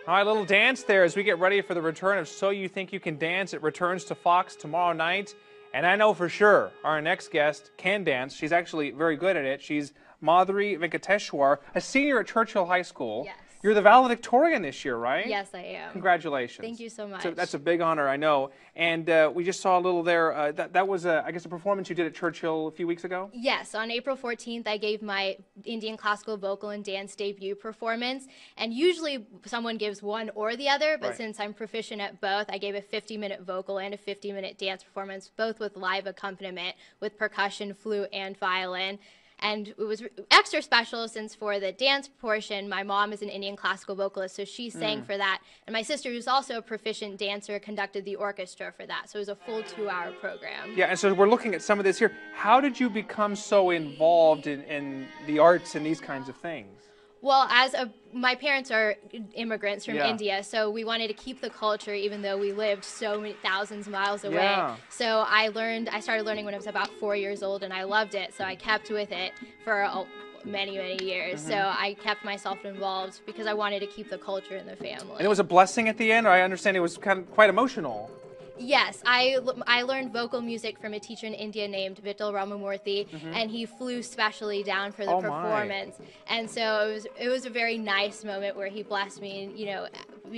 All right, little dance there as we get ready for the return of So You Think You Can Dance. It returns to Fox tomorrow night. And I know for sure our next guest can dance. She's actually very good at it. She's Madhuri Venkateshwar, a senior at Churchill High School. Yes. You're the valedictorian this year, right? Yes, I am. Congratulations. Thank you so much. So that's a big honor, I know. And we just saw a little there. That was, I guess, a performance you did at Churchill a few weeks ago? Yes, on April 14th, I gave my Indian classical vocal and dance debut performance. And usually someone gives one or the other, but since I'm proficient at both, I gave a 50-minute vocal and a 50-minute dance performance, both with live accompaniment with percussion, flute, and violin. And it was extra special since for the dance portion, my mom is an Indian classical vocalist, so she sang for that. And my sister, who's also a proficient dancer, conducted the orchestra for that. So it was a full 2-hour program. Yeah, and so we're looking at some of this here. How did you become so involved in the arts and these kinds of things? Well, my parents are immigrants from India, so we wanted to keep the culture even though we lived so many thousands of miles away. Yeah. So I started learning when I was about 4 years old, and I loved it, so I kept with it for many, many years. So I kept myself involved because I wanted to keep the culture in the family. And it was a blessing at the end, or I understand it was quite emotional. Yes, I learned vocal music from a teacher in India named Vittal Ramamurthy, and he flew specially down for the performance. And so it was a very nice moment where he blessed me, and, you know,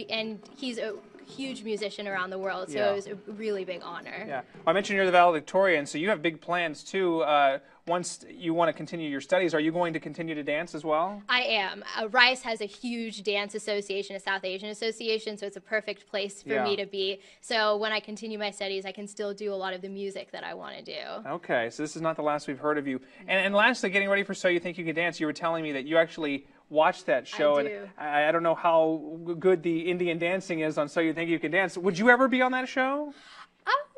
and he's a huge musician around the world, so it was a really big honor. Yeah, well, I mentioned you're the valedictorian, so you have big plans too. Once you want to continue your studies, are you going to continue to dance as well? I am. Rice has a huge dance association, a South Asian association, so it's a perfect place for me to be. So when I continue my studies, I can still do a lot of the music that I want to do. Okay, so this is not the last we've heard of you. And lastly, getting ready for So You Think You Can Dance, you were telling me that you actually watched that show. I do. And I don't know how good the Indian dancing is on So You Think You Can Dance. Would you ever be on that show?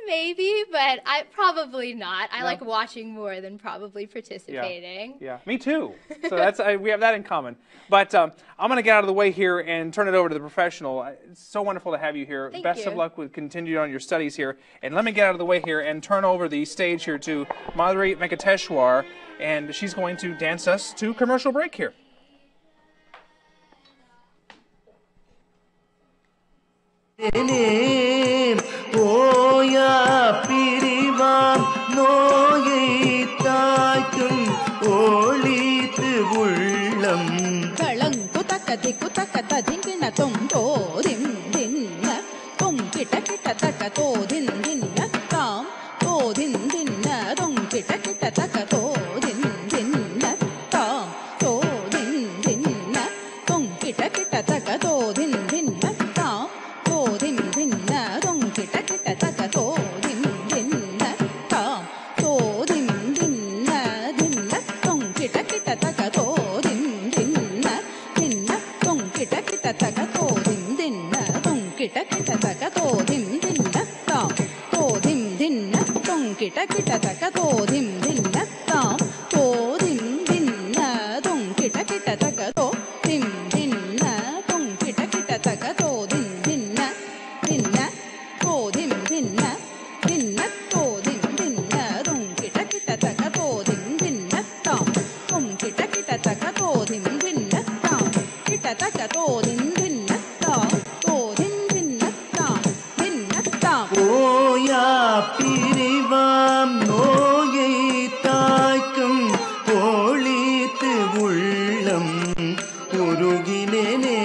Maybe, but probably not. I like watching more than probably participating. Yeah, me too. So that's we have that in common. But I'm going to get out of the way here and turn it over to the professional. It's so wonderful to have you here. Thank Best you. of luck with continuing on your studies here. And let me get out of the way here and turn over the stage here to Madhuri Venkateshwar, and she's going to dance us to commercial break here. Oya pirivam noyai taakum olitu ullam Kalang kutakata dindina tom to dindina tom kita taka to dindina tam to dindina tom kita taka to dindina tam to dindina tom kita taka to dindina tam to dindina tom kita taka to dindina tam to dindina dinna tom kita taka to dindina dinna tom kita taka to dindina tom kita taka to dindina tam to dindina tom kita taka to dindina tam to dindina tom kita taka to dindina tom kita taka to dindina dinna to dindina dinna to dindina tom kita taka to dindina tam tom kita taka to dindina tam kita taka to dindina tam to dindina tam dinna tam Oya pirivam noyai taakum olitu ullam uruginene